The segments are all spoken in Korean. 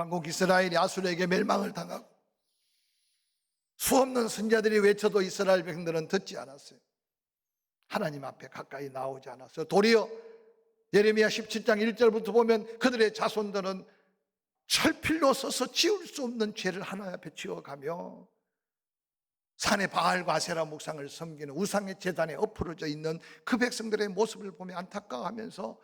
왕국 이스라엘이 아수르에게 멸망을 당하고 수없는 선자들이 외쳐도 이스라엘 백성들은 듣지 않았어요. 하나님 앞에 가까이 나오지 않았어요. 도리어 예레미야 17장 1절부터 보면 그들의 자손들은 철필로 써서 지울 수 없는 죄를 하나님 앞에 지어가며 산의 바알과 아세라 목상을 섬기는 우상의 제단에 엎어져 있는 그 백성들의 모습을 보며 안타까워하면서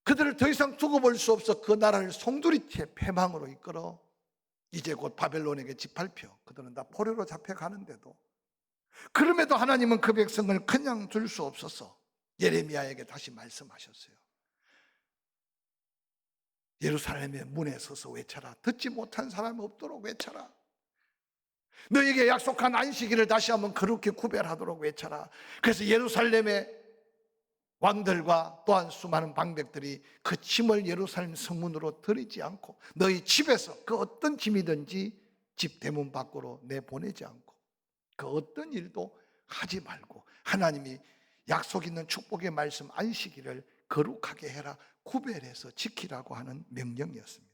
그들을 더 이상 두고 볼 수 없어 그 나라를 송두리째 패망으로 이끌어 이제 곧 바벨론에게 짓밟혀 그들은 다 포로로 잡혀가는데도 그럼에도 하나님은 그 백성을 그냥 둘 수 없어서 예레미야에게 다시 말씀하셨어요. 예루살렘의 문에 서서 외쳐라. 듣지 못한 사람이 없도록 외쳐라. 너에게 약속한 안식일을 다시 한번 그렇게 구별하도록 외쳐라. 그래서 예루살렘의 왕들과 또한 수많은 방백들이 그 짐을 예루살렘 성문으로 들이지 않고 너희 집에서 그 어떤 짐이든지 집 대문 밖으로 내보내지 않고 그 어떤 일도 하지 말고 하나님이 약속 있는 축복의 말씀 안식일을 거룩하게 해라, 구별해서 지키라고 하는 명령이었습니다.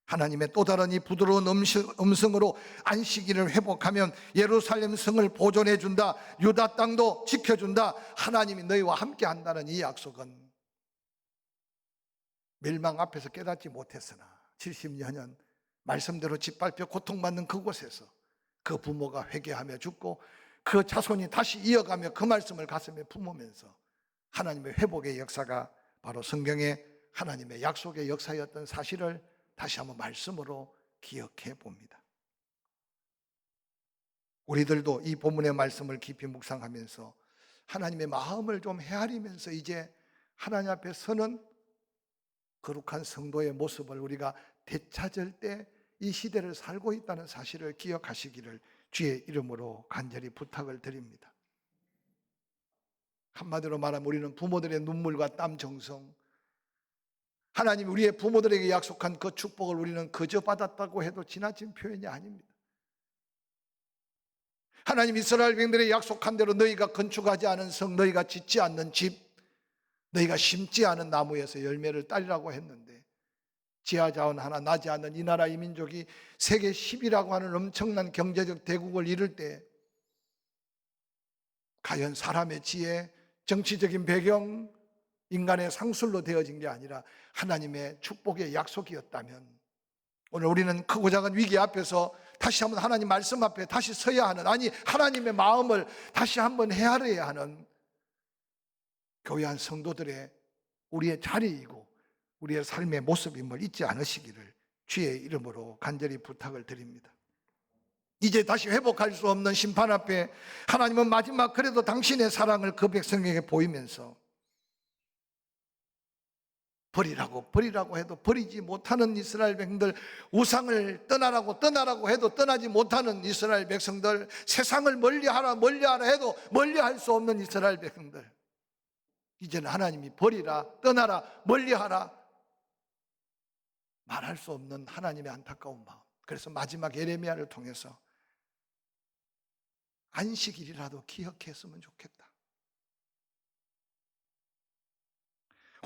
하나님의 또 다른 이 부드러운 음성으로 안식일을 회복하면 예루살렘 성을 보존해 준다, 유다 땅도 지켜준다, 하나님이 너희와 함께 한다는 이 약속은 멸망 앞에서 깨닫지 못했으나 70년 말씀대로 짓밟혀 고통받는 그곳에서 그 부모가 회개하며 죽고 그 자손이 다시 이어가며 그 말씀을 가슴에 품으면서 하나님의 회복의 역사가 바로 성경의 하나님의 약속의 역사였던 사실을 다시 한번 말씀으로 기억해 봅니다. 우리들도 이 본문의 말씀을 깊이 묵상하면서 하나님의 마음을 좀 헤아리면서 이제 하나님 앞에 서는 거룩한 성도의 모습을 우리가 되찾을 때 이 시대를 살고 있다는 사실을 기억하시기를 주의 이름으로 간절히 부탁을 드립니다. 한마디로 말하면 우리는 부모들의 눈물과 땀 정성, 하나님이 우리의 부모들에게 약속한 그 축복을 우리는 그저 받았다고 해도 지나친 표현이 아닙니다. 하나님 이스라엘 백성들의 약속한 대로 너희가 건축하지 않은 성, 너희가 짓지 않는 집, 너희가 심지 않은 나무에서 열매를 따리라고 했는데 지하자원 하나 나지 않는 이 나라 이 민족이 세계 10위라고 하는 엄청난 경제적 대국을 이룰 때 과연 사람의 지혜, 정치적인 배경, 인간의 상술로 되어진 게 아니라 하나님의 축복의 약속이었다면 오늘 우리는 크고 작은 위기 앞에서 다시 한번 하나님 말씀 앞에 다시 서야 하는, 아니 하나님의 마음을 다시 한번 헤아려야 하는 교회 한 성도들의 우리의 자리이고 우리의 삶의 모습임을 잊지 않으시기를 주의 이름으로 간절히 부탁을 드립니다. 이제 다시 회복할 수 없는 심판 앞에 하나님은 마지막 그래도 당신의 사랑을 그 백성에게 보이면서 버리라고 해도 버리지 못하는 이스라엘 백성들, 우상을 떠나라고 해도 떠나지 못하는 이스라엘 백성들, 세상을 멀리하라 해도 멀리할 수 없는 이스라엘 백성들, 이제는 하나님이 버리라, 떠나라, 멀리하라 말할 수 없는 하나님의 안타까운 마음. 그래서 마지막 예레미야를 통해서 안식일이라도 기억했으면 좋겠다.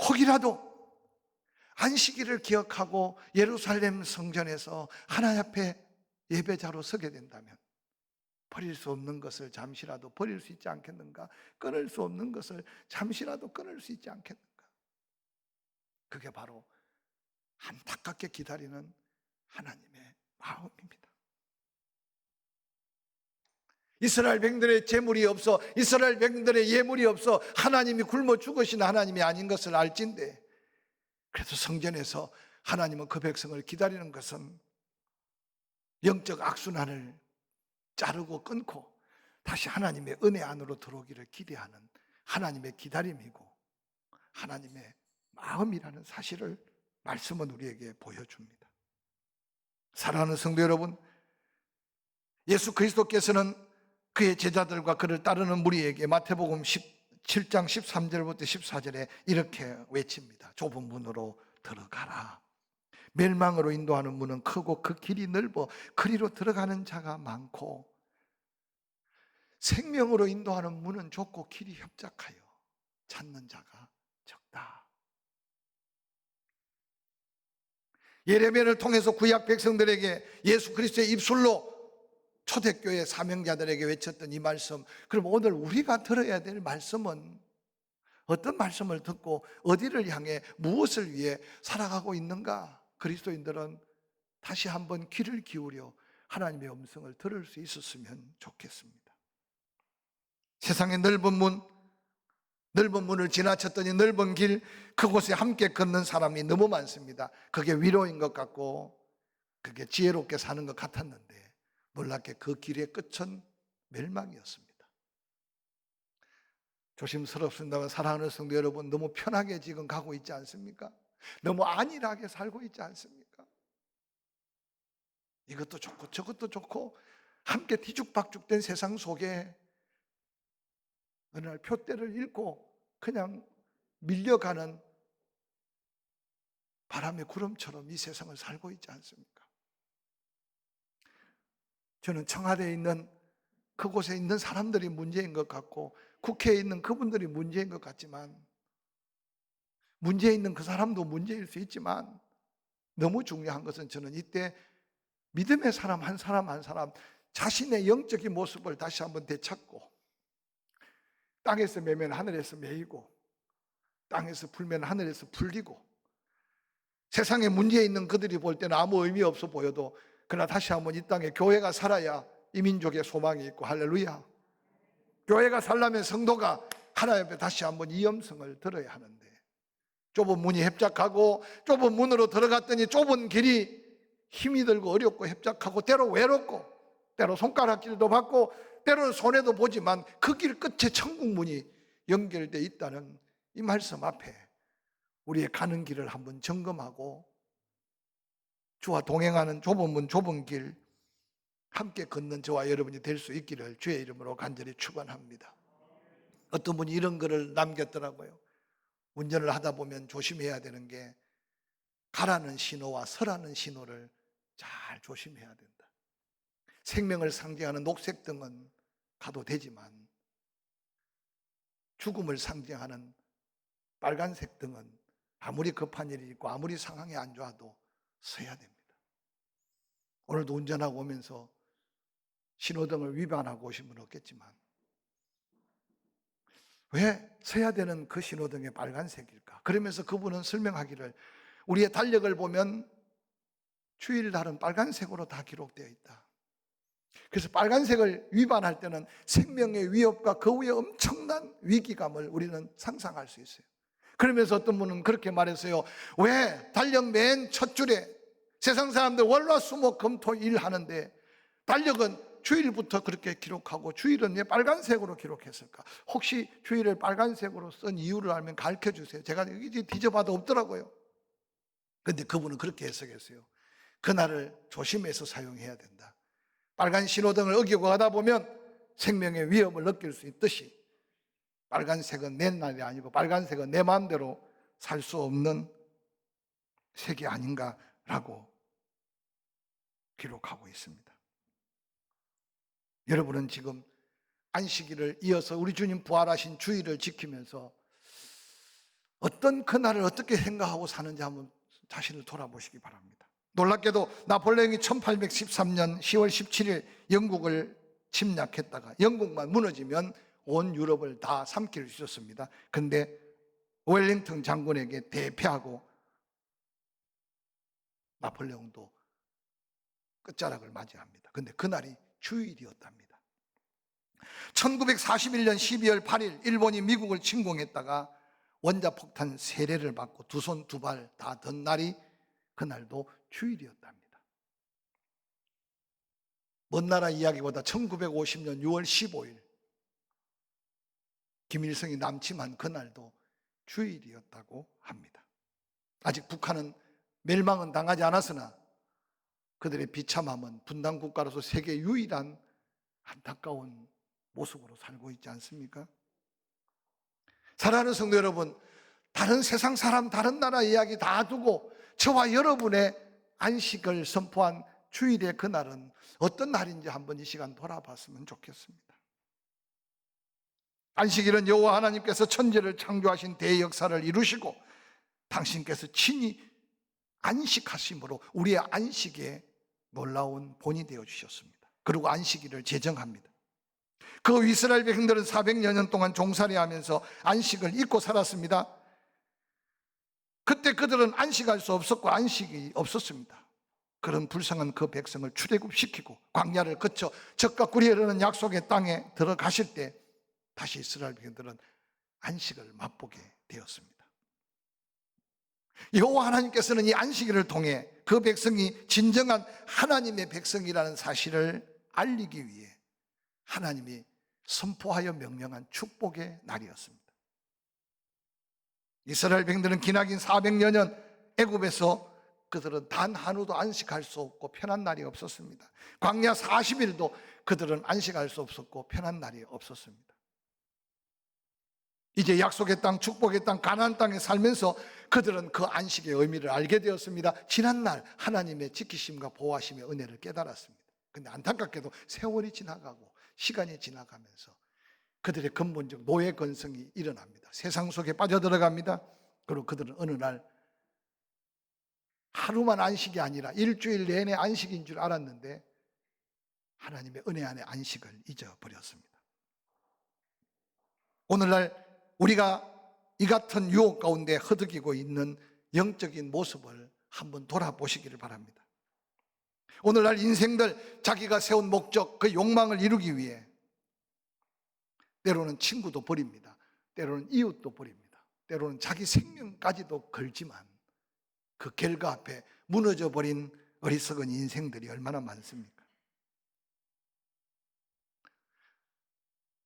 혹이라도 안식일을 기억하고 예루살렘 성전에서 하나님 앞에 예배자로 서게 된다면 버릴 수 없는 것을 잠시라도 버릴 수 있지 않겠는가? 끊을 수 없는 것을 잠시라도 끊을 수 있지 않겠는가? 그게 바로 안타깝게 기다리는 하나님의 마음입니다. 이스라엘 백성들의 재물이 없어, 이스라엘 백성들의 예물이 없어 하나님이 굶어 죽으신 하나님이 아닌 것을 알진데, 그래서 성전에서 하나님은 그 백성을 기다리는 것은 영적 악순환을 자르고 끊고 다시 하나님의 은혜 안으로 들어오기를 기대하는 하나님의 기다림이고 하나님의 마음이라는 사실을 말씀은 우리에게 보여줍니다. 사랑하는 성도 여러분, 예수 그리스도께서는 그의 제자들과 그를 따르는 무리에게 마태복음 17장 13절부터 14절에 이렇게 외칩니다. 좁은 문으로 들어가라. 멸망으로 인도하는 문은 크고 그 길이 넓어 그리로 들어가는 자가 많고 생명으로 인도하는 문은 좁고 길이 협착하여 찾는 자가 적다. 예레미야를 통해서 구약 백성들에게 예수 그리스도의 입술로 초대교회 사명자들에게 외쳤던 이 말씀, 그럼 오늘 우리가 들어야 될 말씀은 어떤 말씀을 듣고 어디를 향해 무엇을 위해 살아가고 있는가? 그리스도인들은 다시 한번 귀를 기울여 하나님의 음성을 들을 수 있었으면 좋겠습니다. 세상의 넓은 문을 지나쳤더니 넓은 길, 그곳에 함께 걷는 사람이 너무 많습니다. 그게 위로인 것 같고 그게 지혜롭게 사는 것 같았는데 놀랍게 그 길의 끝은 멸망이었습니다. 조심스럽습니다만 사랑하는 성도 여러분, 너무 편하게 지금 가고 있지 않습니까? 너무 안일하게 살고 있지 않습니까? 이것도 좋고 저것도 좋고 함께 뒤죽박죽된 세상 속에 어느 날 표대를 잃고 그냥 밀려가는 바람의 구름처럼 이 세상을 살고 있지 않습니까? 저는 청와대에 있는 그곳에 있는 사람들이 문제인 것 같고 국회에 있는 그분들이 문제인 것 같지만, 문제에 있는 그 사람도 문제일 수 있지만 너무 중요한 것은 저는 이때 믿음의 사람 한 사람 한 사람 자신의 영적인 모습을 다시 한번 되찾고, 땅에서 매면 하늘에서 매이고 땅에서 풀면 하늘에서 풀리고, 세상에 문제 있는 그들이 볼 때는 아무 의미 없어 보여도 그러나 다시 한번 이 땅에 교회가 살아야 이 민족의 소망이 있고, 할렐루야. 교회가 살려면 성도가 하나님 앞에 다시 한번 이 음성을 들어야 하는데, 좁은 문이 협착하고 좁은 문으로 들어갔더니 좁은 길이 힘이 들고 어렵고 협착하고 때로 외롭고 때로 손가락질도 받고 때로는 손해도 보지만 그 길 끝에 천국문이 연결되어 있다는 이 말씀 앞에 우리의 가는 길을 한번 점검하고 주와 동행하는 좁은 문 좁은 길 함께 걷는 저와 여러분이 될 수 있기를 주의 이름으로 간절히 축원합니다. 어떤 분이 이런 글을 남겼더라고요. 운전을 하다 보면 조심해야 되는 게 가라는 신호와 서라는 신호를 잘 조심해야 된다. 생명을 상징하는 녹색 등은 가도 되지만 죽음을 상징하는 빨간색 등은 아무리 급한 일이 있고 아무리 상황이 안 좋아도 서야 됩니다. 오늘도 운전하고 오면서 신호등을 위반하고 오신 분 없겠지만 왜 서야 되는 그 신호등이 빨간색일까? 그러면서 그분은 설명하기를, 우리의 달력을 보면 주일날은 빨간색으로 다 기록되어 있다. 그래서 빨간색을 위반할 때는 생명의 위협과 그 후에 엄청난 위기감을 우리는 상상할 수 있어요. 그러면서 어떤 분은 그렇게 말했어요. 왜 달력 맨 첫 줄에 세상 사람들 월화수목금토일 하는데 달력은 주일부터 그렇게 기록하고 주일은 왜 빨간색으로 기록했을까? 혹시 주일을 빨간색으로 쓴 이유를 알면 가르쳐 주세요. 제가 여기 뒤져봐도 없더라고요. 그런데 그분은 그렇게 해석했어요. 그날을 조심해서 사용해야 된다. 빨간 신호등을 어기고 가다 보면 생명의 위협을 느낄 수 있듯이 빨간색은 내 날이 아니고 빨간색은 내 마음대로 살 수 없는 색이 아닌가라고 기록하고 있습니다. 여러분은 지금 안식일을 이어서 우리 주님 부활하신 주일을 지키면서 어떤 그날을 어떻게 생각하고 사는지 한번 자신을 돌아보시기 바랍니다. 놀랍게도 나폴레옹이 1813년 10월 17일 영국을 침략했다가 영국만 무너지면 온 유럽을 다 삼킬 수 있었습니다. 그런데 웰링턴 장군에게 대패하고 나폴레옹도 끝자락을 맞이합니다. 그런데 그날이 주일이었답니다. 1941년 12월 8일 일본이 미국을 침공했다가 원자폭탄 세례를 받고 두 손 두 발 다 든 날이 그날도 주일이었답니다. 먼 나라 이야기보다 1950년 6월 15일 김일성이 남침한 그날도 주일이었다고 합니다. 아직 북한은 멸망은 당하지 않았으나 그들의 비참함은 분단 국가로서 세계 유일한 안타까운 모습으로 살고 있지 않습니까? 사랑하는 성도 여러분, 다른 세상 사람, 다른 나라 이야기 다 두고 저와 여러분의 안식을 선포한 주일의 그날은 어떤 날인지 한번 이 시간 돌아봤으면 좋겠습니다. 안식일은 여호와 하나님께서 천지를 창조하신 대역사를 이루시고 당신께서 친히 안식하심으로 우리의 안식에 놀라운 본이 되어 주셨습니다. 그리고 안식일을 제정합니다. 그 이스라엘 백성들은 400여 년 동안 종살이하면서 안식을 잊고 살았습니다. 그때 그들은 안식할 수 없었고 안식이 없었습니다. 그런 불쌍한 그 백성을 출애굽시키고 광야를 거쳐 적과 꿀이 흐르는 약속의 땅에 들어가실 때 다시 이스라엘 백성들은 안식을 맛보게 되었습니다. 여호와 하나님께서는 이 안식일을 통해 그 백성이 진정한 하나님의 백성이라는 사실을 알리기 위해 하나님이 선포하여 명령한 축복의 날이었습니다. 이스라엘 백성들은 기나긴 400여 년 애굽에서 그들은 단 하루도 안식할 수 없고 편한 날이 없었습니다. 광야 40일도 그들은 안식할 수 없었고 편한 날이 없었습니다. 이제 약속의 땅, 축복의 땅, 가나안 땅에 살면서 그들은 그 안식의 의미를 알게 되었습니다. 지난날 하나님의 지키심과 보호하심의 은혜를 깨달았습니다. 근데 안타깝게도 세월이 지나가고 시간이 지나가면서 그들의 근본적 노예 건성이 일어납니다. 세상 속에 빠져들어갑니다. 그리고 그들은 어느 날 하루만 안식이 아니라 일주일 내내 안식인 줄 알았는데 하나님의 은혜 안에 안식을 잊어버렸습니다. 오늘날 우리가 이 같은 유혹 가운데 허덕이고 있는 영적인 모습을 한번 돌아보시기를 바랍니다. 오늘날 인생들 자기가 세운 목적, 그 욕망을 이루기 위해 때로는 친구도 버립니다. 때로는 이웃도 버립니다. 때로는 자기 생명까지도 걸지만 그 결과 앞에 무너져 버린 어리석은 인생들이 얼마나 많습니까?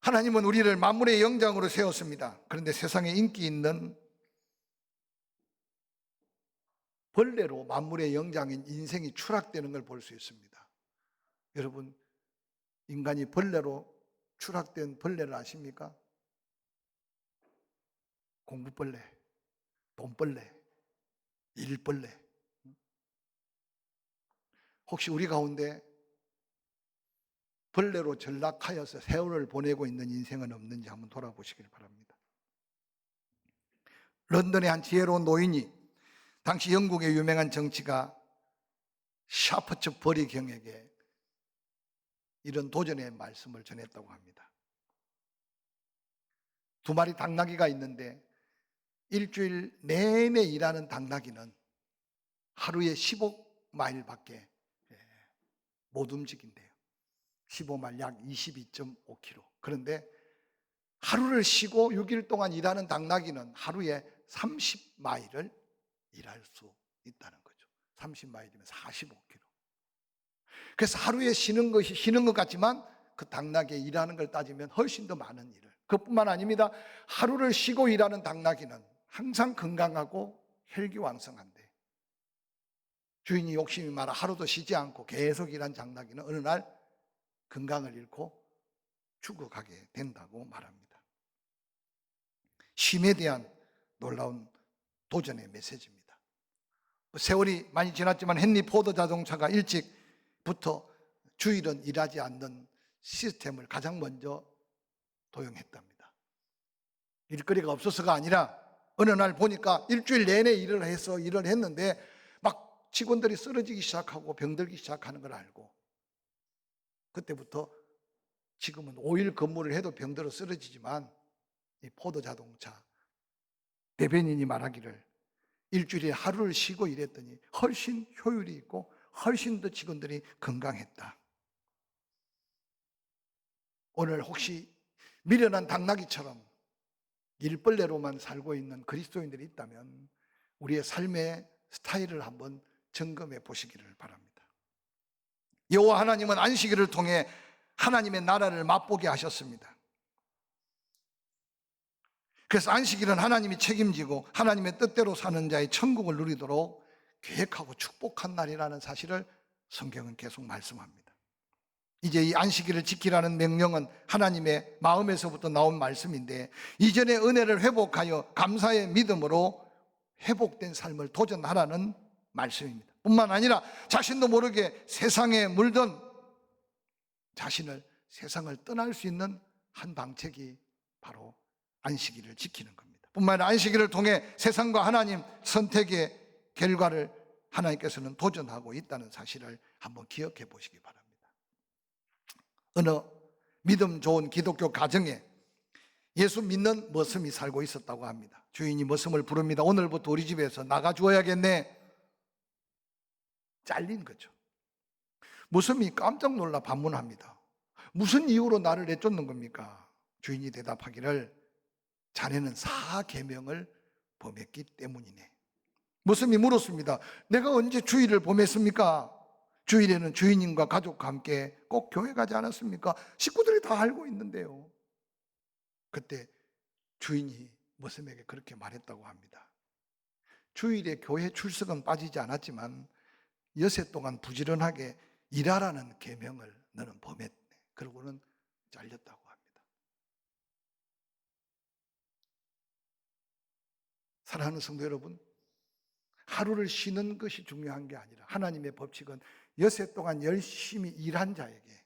하나님은 우리를 만물의 영장으로 세웠습니다. 그런데 세상에 인기 있는 벌레로 만물의 영장인 인생이 추락되는 걸 볼 수 있습니다. 여러분, 인간이 벌레로 추락된 벌레를 아십니까? 공부벌레, 돈벌레, 일벌레. 혹시 우리 가운데 벌레로 전락하여서 세월을 보내고 있는 인생은 없는지 한번 돌아보시길 바랍니다. 런던의 한 지혜로운 노인이 당시 영국의 유명한 정치가 샤퍼처 버리 경에게 이런 도전의 말씀을 전했다고 합니다. 2마리 당나귀가 있는데 일주일 내내 일하는 당나귀는 하루에 15마일밖에 못 움직인대요. 15마일 약 22.5km. 그런데 하루를 쉬고 6일 동안 일하는 당나귀는 하루에 30마일을 일할 수 있다는 거죠. 30마일이면 45km. 그래서 하루에 쉬는 것 같지만 그 당나귀의 일하는 걸 따지면 훨씬 더 많은 일을. 그뿐만 아닙니다. 하루를 쉬고 일하는 당나귀는 항상 건강하고 혈기왕성한데 주인이 욕심이 많아 하루도 쉬지 않고 계속 일한 당나귀는 어느 날 건강을 잃고 죽어가게 된다고 말합니다. 쉼에 대한 놀라운 도전의 메시지입니다. 세월이 많이 지났지만 헨리 포드 자동차가 일찍부터 주일은 일하지 않는 시스템을 가장 먼저 도용했답니다. 일거리가 없어서가 아니라 어느 날 보니까 일주일 내내 일을 했는데 막 직원들이 쓰러지기 시작하고 병들기 시작하는 걸 알고 그때부터 지금은 5일 근무를 해도 병들어 쓰러지지만 이 포드 자동차 대변인이 말하기를 일주일에 하루를 쉬고 일했더니 훨씬 효율이 있고 훨씬 더 직원들이 건강했다. 오늘 혹시 미련한 당나귀처럼 일벌레로만 살고 있는 그리스도인들이 있다면 우리의 삶의 스타일을 한번 점검해 보시기를 바랍니다. 여호와 하나님은 안식일을 통해 하나님의 나라를 맛보게 하셨습니다. 그래서 안식일은 하나님이 책임지고 하나님의 뜻대로 사는 자의 천국을 누리도록 계획하고 축복한 날이라는 사실을 성경은 계속 말씀합니다. 이제 이 안식일을 지키라는 명령은 하나님의 마음에서부터 나온 말씀인데 이전의 은혜를 회복하여 감사의 믿음으로 회복된 삶을 도전하라는 말씀입니다. 뿐만 아니라 자신도 모르게 세상에 물든 자신을 세상을 떠날 수 있는 한 방책이 바로 안식일을 지키는 겁니다. 뿐만 아니라 안식일을 통해 세상과 하나님 선택의 결과를 하나님께서는 도전하고 있다는 사실을 한번 기억해 보시기 바랍니다. 어느 믿음 좋은 기독교 가정에 예수 믿는 머슴이 살고 있었다고 합니다. 주인이 머슴을 부릅니다. 오늘부터 우리 집에서 나가 주어야겠네. 잘린 거죠. 머슴이 깜짝 놀라 반문합니다. 무슨 이유로 나를 내쫓는 겁니까? 주인이 대답하기를 자네는 사계명을 범했기 때문이네. 머슴이 물었습니다. 내가 언제 주일을 범했습니까? 주일에는 주인님과 가족과 함께 꼭 교회 가지 않았습니까? 식구들이 다 알고 있는데요. 그때 주인이 머슴에게 그렇게 말했다고 합니다. 주일에 교회 출석은 빠지지 않았지만 여세 동안 부지런하게 일하라는 계명을 너는 범했네. 그러고는 잘렸다고 합니다. 사랑하는 성도 여러분, 하루를 쉬는 것이 중요한 게 아니라 하나님의 법칙은 여세 동안 열심히 일한 자에게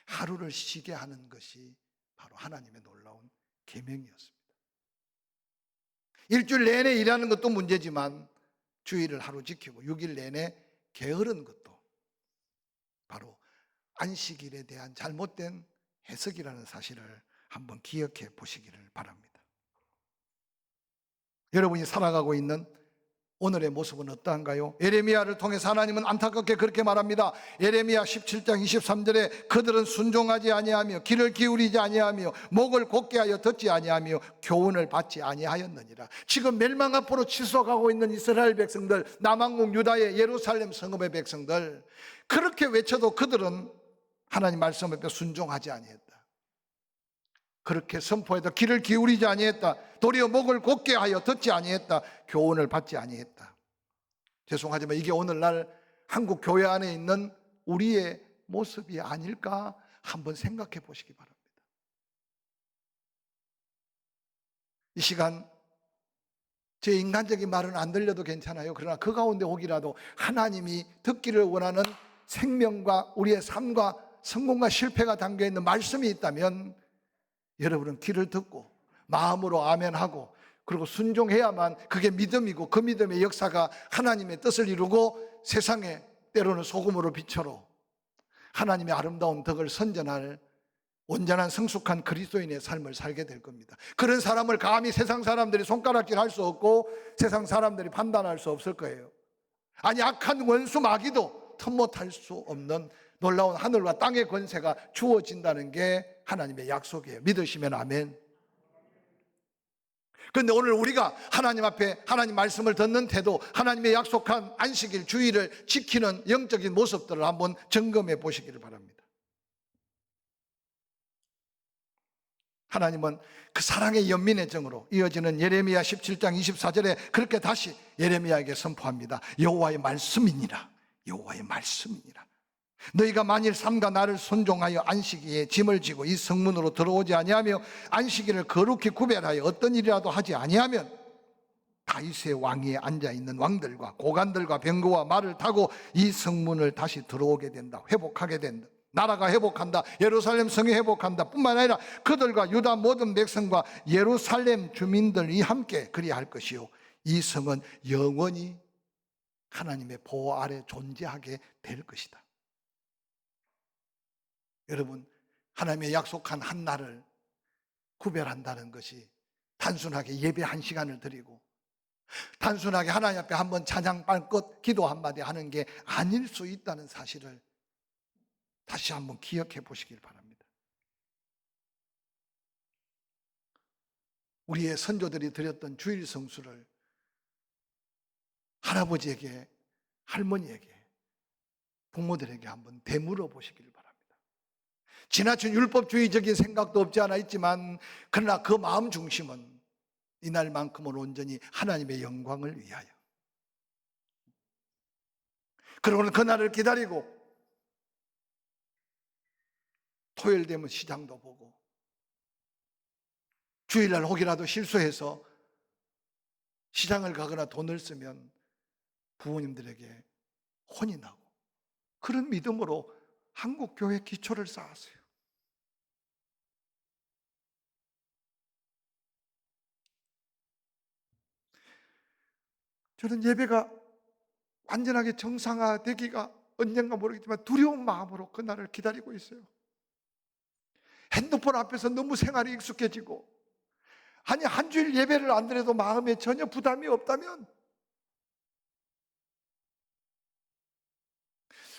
하루를 쉬게 하는 것이 바로 하나님의 놀라운 계명이었습니다. 일주일 내내 일하는 것도 문제지만 주일을 하루 지키고 6일 내내 게으른 것도 바로 안식일에 대한 잘못된 해석이라는 사실을 한번 기억해 보시기를 바랍니다. 여러분이 살아가고 있는 오늘의 모습은 어떠한가요? 예레미야를 통해서 하나님은 안타깝게 그렇게 말합니다. 예레미야 17장 23절에 그들은 순종하지 아니하며 귀를 기울이지 아니하며 목을 곧게 하여 듣지 아니하며 교훈을 받지 아니하였느니라. 지금 멸망 앞으로 치솟아가고 있는 이스라엘 백성들, 남왕국 유다의 예루살렘 성읍의 백성들, 그렇게 외쳐도 그들은 하나님 말씀 앞에 순종하지 아니했다. 그렇게 선포해도 귀를 기울이지 아니했다. 도리어 목을 곧게 하여 듣지 아니했다. 교훈을 받지 아니했다. 죄송하지만 이게 오늘날 한국 교회 안에 있는 우리의 모습이 아닐까 한번 생각해 보시기 바랍니다. 이 시간 제 인간적인 말은 안 들려도 괜찮아요. 그러나 그 가운데 혹이라도 하나님이 듣기를 원하는 생명과 우리의 삶과 성공과 실패가 담겨있는 말씀이 있다면 여러분은 귀를 듣고 마음으로 아멘하고 그리고 순종해야만 그게 믿음이고 그 믿음의 역사가 하나님의 뜻을 이루고 세상에 때로는 소금으로 빛으로 하나님의 아름다운 덕을 선전할 온전한 성숙한 그리스도인의 삶을 살게 될 겁니다. 그런 사람을 감히 세상 사람들이 손가락질 할 수 없고 세상 사람들이 판단할 수 없을 거예요. 아니 악한 원수 마귀도 틈못할 수 없는 놀라운 하늘과 땅의 권세가 주어진다는 게 하나님의 약속이에요. 믿으시면 아멘. 그런데 오늘 우리가 하나님 앞에 하나님 말씀을 듣는 태도, 하나님의 약속한 안식일 주일을 지키는 영적인 모습들을 한번 점검해 보시기를 바랍니다. 하나님은 그 사랑의 연민의 정으로 이어지는 예레미야 17장 24절에 그렇게 다시 예레미야에게 선포합니다. 여호와의 말씀이니라. 여호와의 말씀이니라. 너희가 만일 삼가 나를 순종하여 안식일에 짐을 지고 이 성문으로 들어오지 아니하며 안식일을 거룩히 구별하여 어떤 일이라도 하지 아니하면 다윗의 왕위에 앉아있는 왕들과 고관들과 병거와 말을 타고 이 성문을 다시 들어오게 된다. 회복하게 된다. 나라가 회복한다. 예루살렘 성이 회복한다 뿐만 아니라 그들과 유다 모든 백성과 예루살렘 주민들이 함께 그리할 것이요 이 성은 영원히 하나님의 보호 아래 존재하게 될 것이다. 여러분, 하나님의 약속한 한 날을 구별한다는 것이 단순하게 예배 한 시간을 드리고 단순하게 하나님 앞에 한번 찬양 빨것 기도 한마디 하는 게 아닐 수 있다는 사실을 다시 한번 기억해 보시길 바랍니다. 우리의 선조들이 드렸던 주일 성수를 할아버지에게, 할머니에게, 부모들에게 한번 되물어 보시길 바랍니다. 지나친 율법주의적인 생각도 없지 않아 있지만 그러나 그 마음 중심은 이날만큼은 온전히 하나님의 영광을 위하여, 그러고는 그날을 기다리고 토요일 되면 시장도 보고 주일날 혹이라도 실수해서 시장을 가거나 돈을 쓰면 부모님들에게 혼이 나고 그런 믿음으로 한국 교회 기초를 쌓았어요. 저는 예배가 완전하게 정상화되기가 언젠가 모르겠지만 두려운 마음으로 그날을 기다리고 있어요. 핸드폰 앞에서 너무 생활이 익숙해지고, 아니 한 주일 예배를 안 드려도 마음에 전혀 부담이 없다면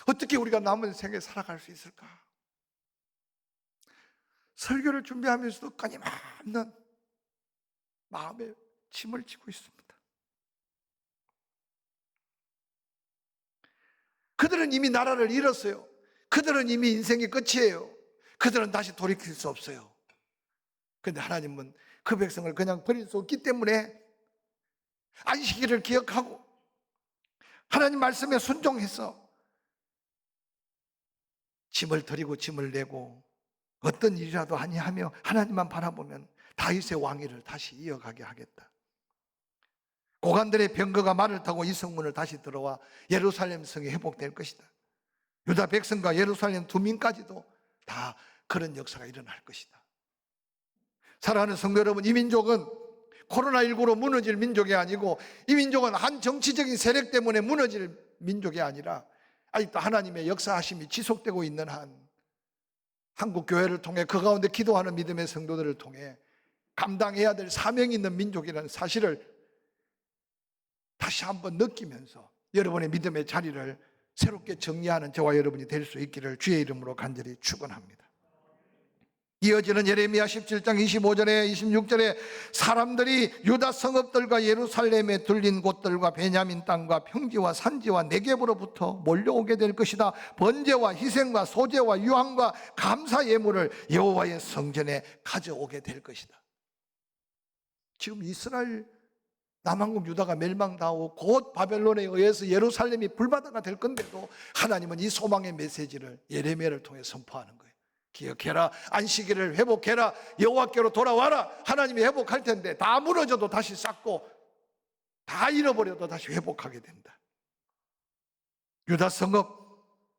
어떻게 우리가 남은 생에 살아갈 수 있을까? 설교를 준비하면서도 끊임없는 마음에 짐을 지고 있습니다. 그들은 이미 나라를 잃었어요. 그들은 이미 인생의 끝이에요. 그들은 다시 돌이킬 수 없어요. 그런데 하나님은 그 백성을 그냥 버릴 수 없기 때문에 안식일을 기억하고 하나님 말씀에 순종해서 짐을 드리고 짐을 내고 어떤 일이라도 아니하며 하나님만 바라보면 다윗의 왕위를 다시 이어가게 하겠다. 고관들의 병거가 말을 타고 이 성문을 다시 들어와 예루살렘 성이 회복될 것이다. 유다 백성과 예루살렘 두민까지도 다 그런 역사가 일어날 것이다. 사랑하는 성도 여러분, 이 민족은 코로나19로 무너질 민족이 아니고, 이 민족은 한 정치적인 세력 때문에 무너질 민족이 아니라 아직도 하나님의 역사하심이 지속되고 있는 한 한국 교회를 통해 그 가운데 기도하는 믿음의 성도들을 통해 감당해야 될 사명이 있는 민족이라는 사실을 다시 한번 느끼면서 여러분의 믿음의 자리를 새롭게 정리하는 저와 여러분이 될 수 있기를 주의 이름으로 간절히 축원합니다. 이어지는 예레미야 17장 25절에 26절에 사람들이 유다 성읍들과 예루살렘에 둘린 곳들과 베냐민 땅과 평지와 산지와 네겝으로부터 몰려오게 될 것이다. 번제와 희생과 소제와 유황과 감사 예물을 여호와의 성전에 가져오게 될 것이다. 지금 이스라엘 남한국 유다가 멸망당하고 곧 바벨론에 의해서 예루살렘이 불바다가 될 건데도 하나님은 이 소망의 메시지를 예레미야를 통해 선포하는 거예요. 기억해라, 안식일을 회복해라, 여호와께로 돌아와라. 하나님이 회복할 텐데 다 무너져도 다시 쌓고 다 잃어버려도 다시 회복하게 된다. 유다 성읍,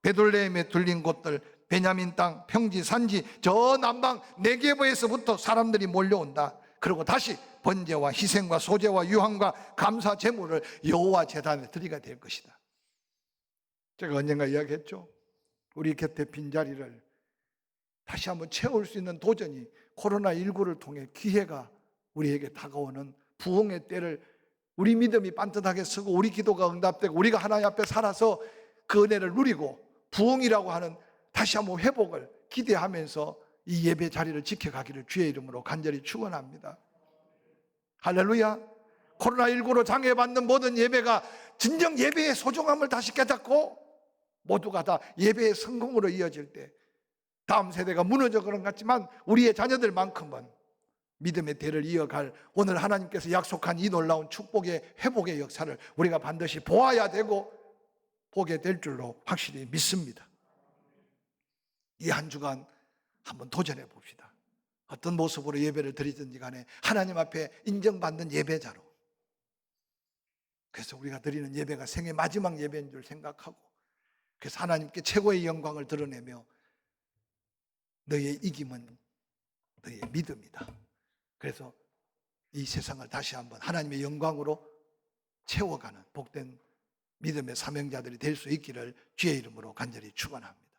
베들레헴에 둘린 곳들, 베냐민 땅, 평지, 산지, 저 남방 네게브에서부터 사람들이 몰려온다. 그리고 다시 번제와 희생과 소제와 유황과 감사 제물을 여호와 제단에 드리게 될 것이다. 제가 언젠가 이야기했죠. 우리 곁에 빈자리를 다시 한번 채울 수 있는 도전이 코로나19를 통해 기회가 우리에게 다가오는 부흥의 때를 우리 믿음이 반듯하게 서고 우리 기도가 응답되고 우리가 하나님 앞에 살아서 그 은혜를 누리고 부흥이라고 하는 다시 한번 회복을 기대하면서 이 예배 자리를 지켜가기를 주의 이름으로 간절히 축원합니다. 할렐루야. 코로나19로 장애받는 모든 예배가 진정 예배의 소중함을 다시 깨닫고 모두가 다 예배의 성공으로 이어질 때 다음 세대가 무너져 그런 것 같지만 우리의 자녀들만큼은 믿음의 대를 이어갈 오늘 하나님께서 약속한 이 놀라운 축복의 회복의 역사를 우리가 반드시 보아야 되고 보게 될 줄로 확실히 믿습니다. 이 한 주간 한번 도전해 봅시다. 어떤 모습으로 예배를 드리든지 간에 하나님 앞에 인정받는 예배자로, 그래서 우리가 드리는 예배가 생애 마지막 예배인 줄 생각하고 그래서 하나님께 최고의 영광을 드러내며 너의 이김은 너의 믿음이다. 그래서 이 세상을 다시 한번 하나님의 영광으로 채워가는 복된 믿음의 사명자들이 될 수 있기를 주의 이름으로 간절히 축원합니다.